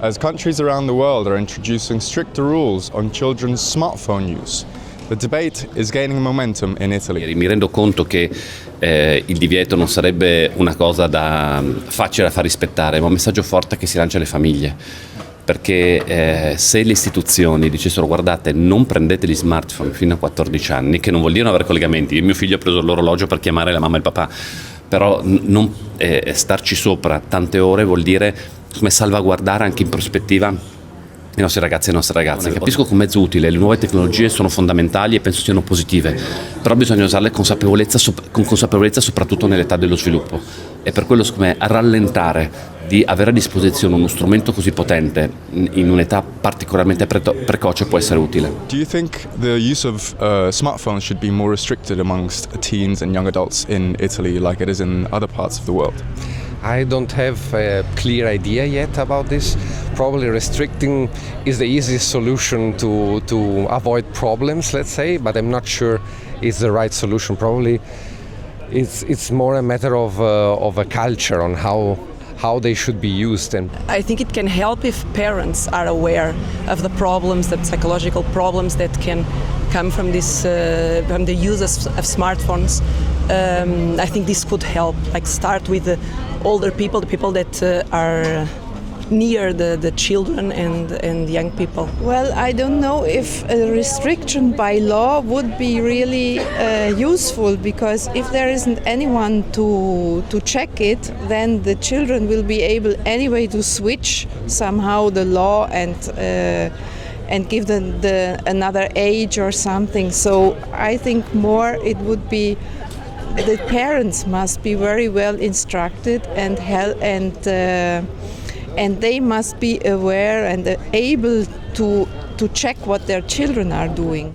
as countries around the world are introducing stricter rules on children's smartphone use. The debate is gaining momentum in Italy. Mi rendo conto che il divieto non sarebbe una cosa facile da far rispettare, ma un messaggio forte che si lancia alle famiglie. Perché se le istituzioni dicessero guardate non prendete gli smartphone fino a 14 anni, che non vuol dire non avere collegamenti, mio figlio ha preso l'orologio per chiamare la mamma e il papà, però non starci sopra tante ore vuol dire come salvaguardare anche in prospettiva i nostri ragazzi e le nostre ragazze. Capisco che è un mezzo utile, le nuove tecnologie sono fondamentali e penso siano positive, però bisogna usarle con consapevolezza soprattutto nell'età dello sviluppo, e per quello secondo me a rallentare di avere a disposizione uno strumento così potente in un'età particolarmente precoce può essere utile. Do you think the use of smartphones should be more restricted amongst teens and young adults in Italy like it is in other parts of the world? I don't have a clear idea yet about this. Probably restricting is the easiest solution to avoid problems, let's say, but I'm not sure it's the right solution. Probably it's more a matter of a culture on how they should be used. And I think it can help if parents are aware of the problems, the psychological problems that can come from from the use of smartphones. I think this could help, like start with the older people, the people that are near the children and young people. Well, I don't know if a restriction by law would be really useful, because if there isn't anyone to check it, then the children will be able anyway to switch somehow the law and give them another age or something. So I think more it would be the parents must be very well instructed and they must be aware and able to check what their children are doing.